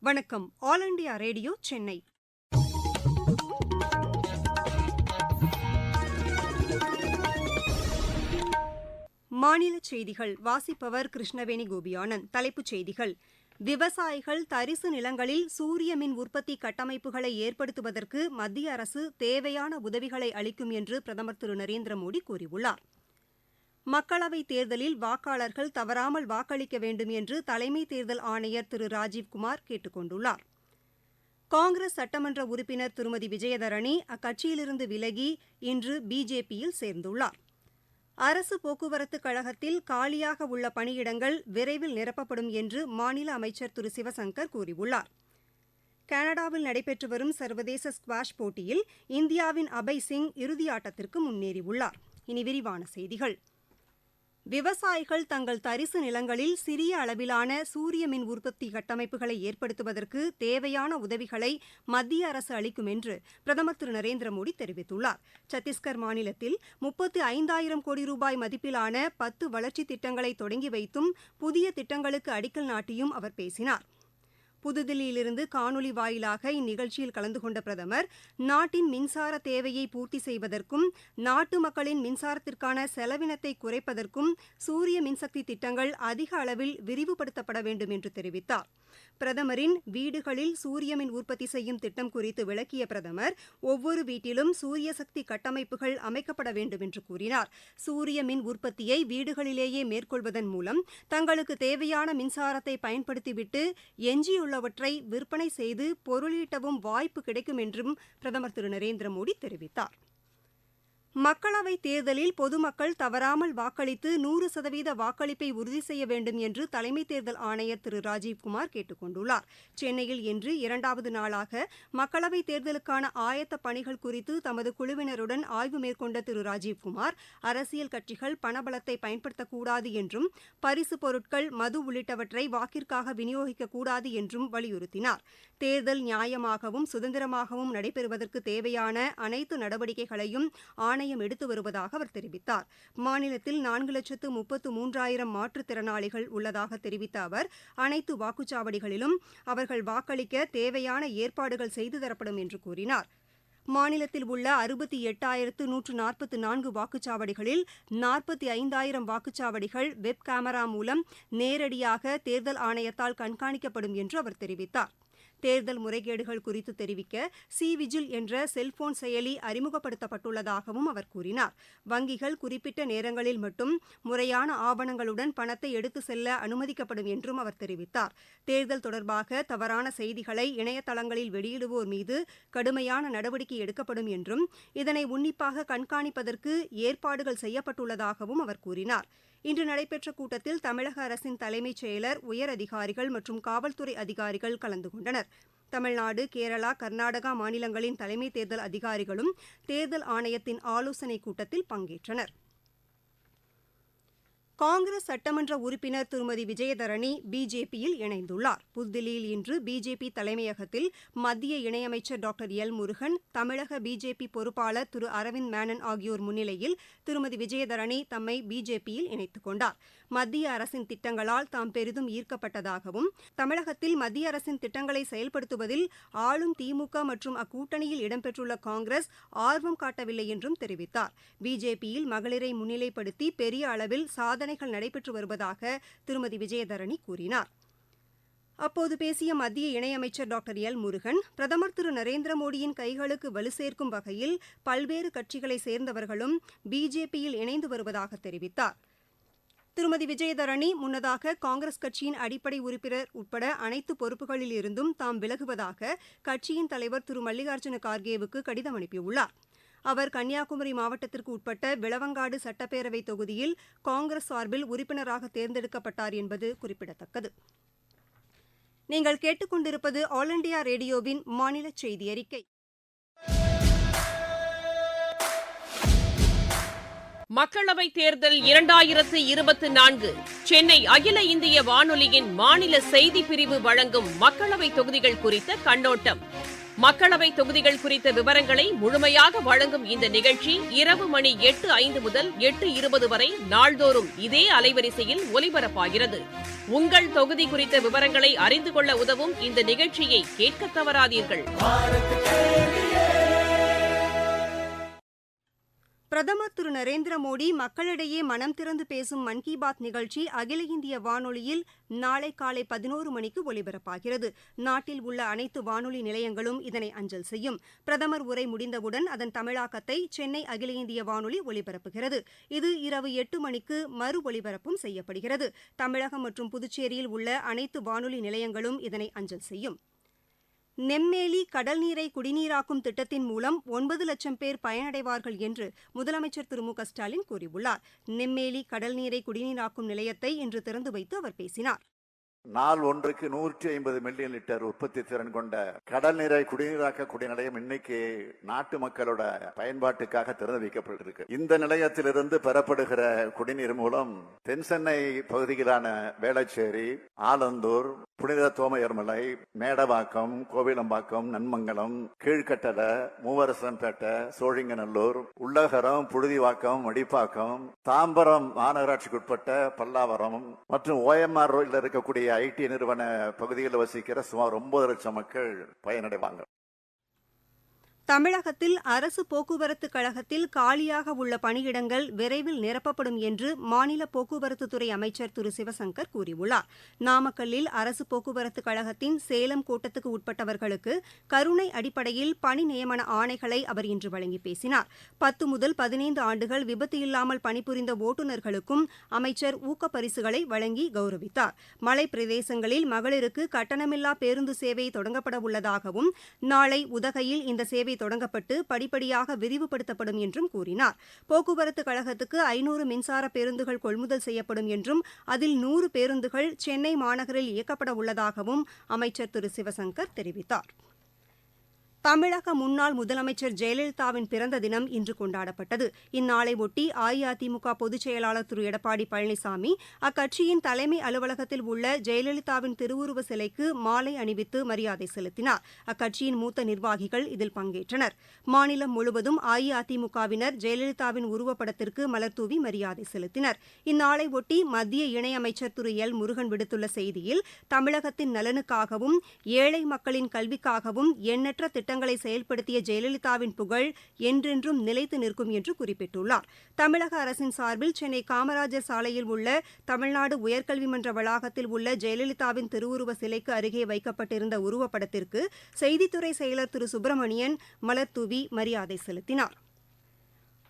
வணக்கம். All India radio Chennai. மாநிலச் செய்திகள் வாசிப்பவர் கிருஷ்ணவேணி கோபியானந்த். தலைப்புச் செய்திகள்: விவசாயிகள் தரிசு நிலங்களில் சூரிய மின் உற்பத்தி கட்டமைப்புகளை ஏற்படுத்துவதற்கு மத்திய அரசு தேவையான உதவிகளை அளிக்கும் என்று பிரதமர் திரு நரேந்திரமோடி கூறியுள்ளார். மக்களவைத் தேர்தலில் வாக்காளர்கள் தவறாமல் வாக்களிக்க வேண்டும் என்று தலைமை தேர்தல் ஆணையர் திரு ராஜீவ்குமார் கேட்டுக் கொண்டுள்ளார். காங்கிரஸ் சட்டமன்ற உறுப்பினர் திருமதி விஜயதரணி அக்கட்சியிலிருந்து விலகி இன்று பிஜேபியில் சேர்ந்துள்ளார். அரசு போக்குவரத்துக் கழகத்தில் காலியாக உள்ள பணியிடங்கள் விரைவில் நிரப்பப்படும் என்று மாநில அமைச்சர் திரு சிவசங்கர் கூறியுள்ளார். கனடாவில் நடைபெற்று வரும் சர்வதேச ஸ்குவாஷ் போட்டியில் இந்தியாவின் அபய் சிங் இறுதியாட்டத்திற்கு முன்னேறியுள்ளார். இனி விரிவான செய்திகள். விவசாயிகள் தங்கள் தரிசு நிலங்களில் சிறிய அளவிலான சூரிய மின் உற்பத்தி கட்டமைப்புகளை ஏற்படுத்துவதற்கு தேவையான உதவிகளை மத்திய அரசு அளிக்கும் என்று பிரதமர் திரு நரேந்திரமோடி தெரிவித்துள்ளார். சத்தீஸ்கர் மாநிலத்தில் 35,000 கோடி ரூபாய் மதிப்பிலான 10 வளர்ச்சித் திட்டங்களை தொடங்கி வைத்தும் புதிய திட்டங்களுக்கு அடிக்கல் நாட்டியும் அவர் பேசினார். புதுதில்லியிலிருந்து காணொலி வாயிலாக இந்நிகழ்ச்சியில் கலந்து கொண்ட பிரதமர், நாட்டின் மின்சார தேவையை பூர்த்தி செய்வதற்கும் நாட்டு மக்களின் மின்சாரத்திற்கான செலவினத்தை குறைப்பதற்கும் சூரிய மின்சக்தி திட்டங்கள் அதிக அளவில் விரிவுபடுத்தப்பட வேண்டும் என்று தெரிவித்தார். பிரதமரின் வீடுகளில் சூரிய மின் உற்பத்தி செய்யும் திட்டம் குறித்து விளக்கிய பிரதமர், ஒவ்வொரு வீட்டிலும் சூரிய சக்தி கட்டமைப்புகள் அமைக்கப்பட வேண்டும் என்று கூறினார். சூரிய மின் உற்பத்தியை வீடுகளிலேயே மேற்கொள்வதன் மூலம் தங்களுக்கு தேவையான மின்சாரத்தை பயன்படுத்திவிட்டு எஞ்சியுள்ளவற்றை விற்பனை செய்து பொருளீட்டவும் வாய்ப்பு கிடைக்கும் என்றும் பிரதமர் திரு நரேந்திரமோடி தெரிவித்தார். மக்களவைத் தேர்தலில் பொதுமக்கள் தவறாமல் வாக்களித்து 100% வாக்களிப்பை உறுதி செய்ய வேண்டும் என்று தலைமை தேர்தல் ஆணையர் திரு ராஜீவ்குமார் கேட்டுக் கொண்டுள்ளார். சென்னையில் இன்று 2வது நாளாக மக்களவைத் தேர்தலுக்கான ஆயத்த பணிகள் குறித்து தமது குழுவினருடன் ஆய்வு மேற்கொண்ட திரு ராஜீவ்குமார், அரசியல் கட்சிகள் பணபலத்தை பயன்படுத்தக்கூடாது என்றும் பரிசு பொருட்கள், மது உள்ளிட்டவற்றை வாக்கிற்காக விநியோகிக்கக்கூடாது என்றும் வலியுறுத்தினார். தேர்தல் நியாயமாகவும் சுதந்திரமாகவும் நடைபெறுவதற்கு தேவையான அனைத்து நடவடிக்கைகளையும் ஆணையம் எடுத்து வருவதாக அவர் தெரிவித்தார். மாநிலத்தில் 4,33,000 மாற்றுத்திறனாளிகள் உள்ளதாக தெரிவித்த அவர், அனைத்து வாக்குச்சாவடிகளிலும் அவர்கள் வாக்களிக்க தேவையான ஏற்பாடுகள் செய்து தரப்படும் என்று கூறினார். மாநிலத்தில் உள்ள 68,144 வாக்குச்சாவடிகளில் 45,000 வாக்குச்சாவடிகள் வெப் கேமரா மூலம் நேரடியாக தேர்தல் ஆணையத்தால் கண்காணிக்கப்படும் என்று அவர் தெரிவித்தார். தேர்தல் முறைகேடுகள் குறித்து தெரிவிக்க சி-விஜில் என்ற செல்போன் செயலி அறிமுகப்படுத்தப்பட்டுள்ளதாகவும் அவர் கூறினார். வங்கிகள் குறிப்பிட்ட நேரங்களில் மட்டும் முறையான ஆவணங்களுடன் பணத்தை எடுத்து செல்ல அனுமதிக்கப்படும் என்றும் அவர் தெரிவித்தார். தேர்தல் தொடர்பாக தவறான செய்திகளை இணையதளங்களில் வெளியிடுவோர் மீது கடுமையான நடவடிக்கை எடுக்கப்படும் என்றும் இதனை உன்னிப்பாக கண்காணிப்பதற்கு ஏற்பாடுகள் செய்யப்பட்டுள்ளதாகவும் அவர் கூறினார். இன்று நடைபெற்ற கூட்டத்தில் தமிழக அரசின் தலைமைச் செயலர், உயர் அதிகாரிகள் மற்றும் காவல்துறை அதிகாரிகள் கலந்து கொண்டனர். தமிழ்நாடு, கேரளா, கர்நாடகா மாநிலங்களின் தலைமை தேர்தல் அதிகாரிகளும் தேர்தல் ஆணையத்தின் ஆலோசனைக் கூட்டத்தில் பங்கேற்றனர். காங்கிரஸ் சட்டமன்ற உறுப்பினர் திருமதி விஜயதரணி பிஜேபியில் இணைந்துள்ளார். புதுதில்லியில் இன்று பிஜேபி தலைமையகத்தில் மத்திய இணையமைச்சர் டாக்டர் எல் முருகன், தமிழக பிஜேபி பொறுப்பாளர் திரு அரவிந்த் மேனன் ஆகியோர் முன்னிலையில் திருமதி விஜயதரணி தம்மை பிஜேபியில் இணைத்துக் கொண்டார். மத்திய அரசின் திட்டங்களால் தாம் பெரிதும் ஈர்க்கப்பட்டதாகவும், தமிழகத்தில் மத்திய அரசின் திட்டங்களை செயல்படுத்துவதில் ஆளும் திமுக மற்றும் அக்கூட்டணியில் இடம்பெற்றுள்ள காங்கிரஸ் ஆர்வம் காட்டவில்லை என்றும் தெரிவித்தார். பிஜேபியில் மகளிரை முன்னிலைப்படுத்தி பெரிய அளவில் சாதனைகள் நடைபெற்று வருவதாக திருமதி விஜயதரணி கூறினார். அப்போது பேசிய மத்திய இணையமைச்சர் டாக்டர் எல் முருகன், பிரதமர் திரு நரேந்திரமோடியின் கைகளுக்கு வலு சேர்க்கும் வகையில் பல்வேறு கட்சிகளைச் சேர்ந்தவர்களும் பிஜேபியில் இணைந்து வருவதாக தெரிவித்தார். திருமதி விஜயதரணி முன்னதாக காங்கிரஸ் கட்சியின் அடிப்படை உறுப்பினர் உட்பட அனைத்து பொறுப்புகளில் இருந்தும் தாம் விலகுவதாக கட்சியின் தலைவர் திரு மல்லிகார்ஜுன கார்கேவுக்கு கடிதம் அனுப்பியுள்ளார். அவர் கன்னியாகுமரி மாவட்டத்திற்கு உட்பட்ட விளவங்காடு சட்டப்பேரவை தொகுதியில் காங்கிரஸ் சார்பில் உறுப்பினராக தேர்ந்தெடுக்கப்பட்டார் என்பது குறிப்பிடத்தக்கது. நீங்கள் கேட்டுக்கொண்டிருப்பது ஆல் இண்டியா ரேடியோவின் மாநில செய்தி அறிக்கை. மக்களவைத் தேர்தல் 2024 சென்னை அகில இந்திய வானொலியின் மாநில செய்திப் பிரிவு வழங்கும் மக்களவைத் தொகுதிகள் குறித்த கண்ணோட்டம். மக்களவைத் தொகுதிகள் குறித்த விவரங்களை முழுமையாக வழங்கும் இந்த நிகழ்ச்சி இரவு மணி 8:05 முதல் 8:20 வரை நாள்தோறும் இதே அலைவரிசையில் ஒலிபரப்பாகிறது. உங்கள் தொகுதி குறித்த விவரங்களை அறிந்து கொள்ள உதவும் இந்த நிகழ்ச்சியை கேட்க தவறாதீர்கள். பிரதமர் திரு நரேந்திர மோடி மக்களிடையே மனம் திறந்து பேசும் மன் கி பாத் நிகழ்ச்சி அகில இந்திய வானொலியில் நாளை காலை 11 மணிக்கு ஒலிபரப்பாகிறது. நாட்டில் உள்ள அனைத்து வானொலி நிலையங்களும் இதனை அஞ்சல் செய்யும். பிரதமர் உரை முடிந்தவுடன் அதன் தமிழாக்கத்தை சென்னை அகில இந்திய வானொலி ஒலிபரப்புகிறது. இது இரவு 8 மணிக்கு மறு ஒலிபரப்பும் செய்யப்படுகிறது. தமிழகம் மற்றும் புதுச்சேரியில் உள்ள அனைத்து வானொலி நிலையங்களும் இதனை அஞ்சல் செய்யும். நெம்மேலி கடல் நீரை குடிநீராக்கும் திட்டத்தின் மூலம் 9 லட்சம் பேர் பயனடைவார்கள் என்று முதலமைச்சர் திரு மு.க.ஸ்டாலின் கூறியுள்ளார். நெம்மேலி கடல் நீரை குடிநீராக்கும் நிலையத்தை இன்று திறந்து வைத்து அவர் பேசினார். நாள் ஒன்றுக்கு 150 மில்லியன் லிட்டர் உற்பத்தி திறன் கொண்ட கடல் நீரை குடிநீராக்கக்கூடிய நிலையம் இன்னைக்கு நாட்டு மக்களோட பயன்பாட்டுக்காக திறந்து வைக்கப்பட்டிருக்கு. இந்த நிலையத்திலிருந்து பெறப்படுகிற குடிநீர் மூலம் தென் சென்னை பகுதியிலான வேளச்சேரி, ஆலந்தூர், புனித தோமையர்மலை, மேடவாக்கம், கோவிலம்பாக்கம், நன்மங்கலம், கீழ்கட்டள, மூவரசன்பேட்டை, சோழிங்கநல்லூர், உள்ளகரம், புழுதிவாக்கம், மடிப்பாக்கம், தாம்பரம் மாநகராட்சிக்குட்பட்ட பல்லாவரம் மற்றும் OMR ரோடில் இருக்கக்கூடிய ஐடி நிறுவன பகுதிகளில் வசிக்கிற சுமார் 9 லட்சம் மக்கள் பயனடைவாங்க. தமிழகத்தில் அரசு போக்குவரத்துக் கழகத்தில் காலியாக உள்ள பணியிடங்கள் விரைவில் நிரப்பப்படும் என்று மாநில போக்குவரத்துத்துறை அமைச்சர் திரு சிவசங்கர் கூறியுள்ளார். நாமக்கல்லில் அரசு போக்குவரத்துக் கழகத்தின் சேலம் கோட்டத்துக்கு உட்பட்டவர்களுக்கு கருணை அடிப்படையில் பணி நியமன ஆணைகளை அவர் இன்று வழங்கி பேசினார். 10 முதல் 15 ஆண்டுகள் விபத்து இல்லாமல் பணிபுரிந்த ஓட்டுநர்களுக்கும் அமைச்சர் ஊக்கப்பரிசுகளை வழங்கி கௌரவித்தார். மலை பிரதேசங்களில் மகளிருக்கு கட்டணமில்லா பேருந்து சேவை தொடங்கப்பட உள்ளதாகவும் நாளை உதகையில் இந்த சேவை தொடங்கப்பட்டு படிப்படியாக விரிவுபடுத்தப்படும் என்றும் கூறினார். போக்குவரத்து கழகத்துக்கு 500 மின்சார பேருந்துகள் கொள்முதல் செய்யப்படும் என்றும் அதில் 100 பேருந்துகள் சென்னை மாநகரில் இயக்கப்பட உள்ளதாகவும் அமைச்சர் திரு சிவசங்கர் தெரிவித்தார். தமிழக முன்னாள் முதலமைச்சர் ஜெயலலிதாவின் பிறந்த தினம் இன்று கொண்டாடப்பட்டது. இந்நாளையொட்டி அஇஅதிமுக பொதுச் செயலாளர் திரு எடப்பாடி பழனிசாமி அக்கட்சியின் தலைமை அலுவலகத்தில் உள்ள ஜெயலலிதாவின் திருவுருவ சிலைக்கு மாலை அணிவித்து மரியாதை செலுத்தினார். அக்கட்சியின் மூத்த நிர்வாகிகள் இதில் பங்கேற்றனர். மாநிலம் முழுவதும் அஇஅதிமுகவினர் ஜெயலலிதாவின் உருவப்படத்திற்கு மலர்தூவி மரியாதை செலுத்தினர். இந்நாளையொட்டி மத்திய இணையமைச்சர் திரு எல் முருகன் விடுத்துள்ள செய்தியில் தமிழகத்தின் நலனுக்காகவும் ஏழை மக்களின் கல்விக்காகவும் எண்ணற்ற திட்டங்களை செயல்படுத்திய ஜெயலலிதாவின் புகழ் என்றென்றும் நிலைத்து நிற்கும் என்று குறிப்பிட்டுள்ளார். தமிழக அரசின் சார்பில் சென்னை காமராஜர் சாலையில் உள்ள தமிழ்நாடு உயர்கல்வி மன்ற வளாகத்தில் உள்ள ஜெயலலிதாவின் திருவுருவ சிலைக்கு அருகே வைக்கப்பட்டிருந்த உருவப்படத்திற்கு செய்தித்துறை செயலர் திரு சுப்பிரமணியன் மலர்தூவி மரியாதை செலுத்தினார்.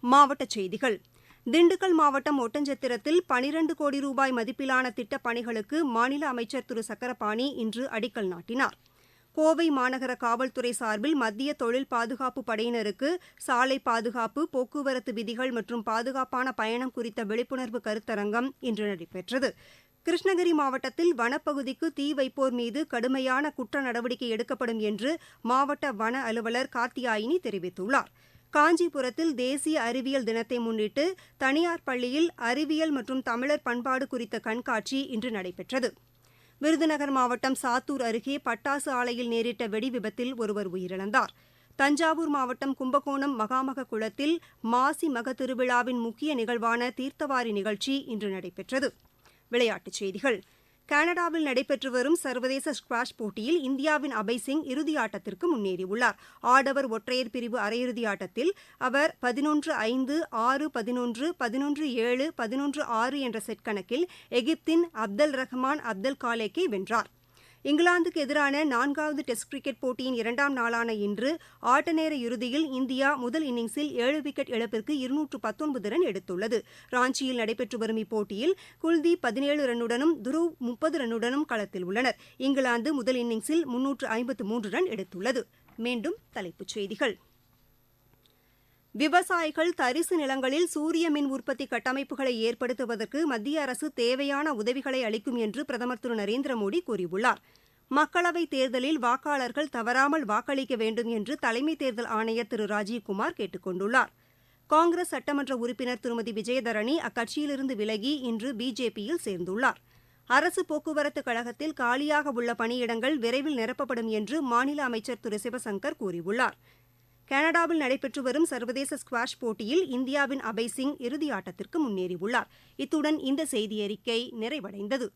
மாவட்டச் செய்திகள். திண்டுக்கல் மாவட்டம் ஒட்டஞ்சத்திரத்தில் 12 கோடி ரூபாய் மதிப்பிலான திட்டப் பணிகளுக்கு மாநில அமைச்சர் திரு சக்கரபாணி இன்று அடிக்கல் நாட்டினார். கோவை மாநகர காவல்துறை சார்பில் மத்திய தொழில் பாதுகாப்பு படையினருக்கு சாலை பாதுகாப்பு, போக்குவரத்து விதிகள் மற்றும் பாதுகாப்பான பயணம் குறித்த விழிப்புணர்வு கருத்தரங்கம் இன்று நடைபெற்றது. கிருஷ்ணகிரி மாவட்டத்தில் வனப்பகுதிக்கு தீ வைப்போர் மீது கடுமையான குற்ற நடவடிக்கை எடுக்கப்படும் என்று மாவட்ட வன அலுவலர் கார்த்தியாயினி தெரிவித்துள்ளார். காஞ்சிபுரத்தில் தேசிய அறிவியல் தினத்தை முன்னிட்டு தனியார் பள்ளியில் அறிவியல் மற்றும் தமிழர் பண்பாடு குறித்த கண்காட்சி இன்று நடைபெற்றது. விருதுநகர் மாவட்டம் சாத்தூர் அருகே பட்டாசு ஆலையில் நேரிட்ட வெடி விபத்தில் ஒருவர் உயிரிழந்தார். தஞ்சாவூர் மாவட்டம் கும்பகோணம் மகாமக குளத்தில் மாசி மக திருவிழாவின் முக்கிய நிகழ்வான தீர்த்தவாரி நிகழ்ச்சி இன்று நடைபெற்றது. விளையாட்டுச் செய்திகள். கனடாவில் நடைபெற்று வரும் சர்வதேச ஸ்குவாஷ் போட்டியில் இந்தியாவின் அபய் சிங் இறுதியாட்டத்திற்கு முன்னேறியுள்ளார். ஆடவர் ஒற்றையர் பிரிவு அரையிறுதி ஆட்டத்தில் அவர் 11-5, 6-11, 11-7, 11-6 என்ற செட் கணக்கில் எகிப்தின் அப்தல் ரஹ்மான் அப்தல் காலேக்கை வென்றார். இங்கிலாந்துக்கு எதிரான 4வது டெஸ்ட் கிரிக்கெட் போட்டியின் 2ஆம் நாளான இன்று ஆட்டநேர இறுதியில் இந்தியா முதல் இன்னிங்ஸில் 7 விக்கெட் இழப்பிற்கு 219 ரன் எடுத்துள்ளது. ராஞ்சியில் நடைபெற்று வரும் இப்போட்டியில் குல்தீப் 17 ரன்னுடனும் துருவ் 30 ரன்னுடனும் களத்தில் உள்ளனர். இங்கிலாந்து முதல் இன்னிங்ஸில் 353 ரன் எடுத்துள்ளது. மீண்டும் தலைப்புச் செய்திகள். விவசாயிகள் தரிசு நிலங்களில் சூரிய மின் உற்பத்தி கட்டமைப்புகளை ஏற்படுத்துவதற்கு மத்திய அரசு தேவையான உதவிகளை அளிக்கும் என்று பிரதமர் திரு நரேந்திர மோடி கூறியுள்ளார். மக்களவைத் தேர்தலில் வாக்காளர்கள் தவறாமல் வாக்களிக்க வேண்டும் என்று தலைமை தேர்தல் ஆணையர் திரு ராஜீவ்குமார் கேட்டுக் கொண்டுள்ளார். காங்கிரஸ் சட்டமன்ற உறுப்பினர் திருமதி விஜயதரணி அக்கட்சியிலிருந்து விலகி இன்று பிஜேபியில் சேர்ந்துள்ளார். அரசு போக்குவரத்து கழகத்தில் காலியாக உள்ள பணியிடங்கள் விரைவில் நிரப்பப்படும் என்று மாநில அமைச்சர் திரு சிவசங்கர் கூறியுள்ளார். கனடாவில் நடைபெற்று வரும் சர்வதேச ஸ்குவாஷ் போட்டியில் இந்தியாவின் அபய் சிங் இறுதியாட்டத்திற்கு முன்னேறியுள்ளார். இத்துடன் இந்த செய்தியறிக்கை நிறைவடைந்தது.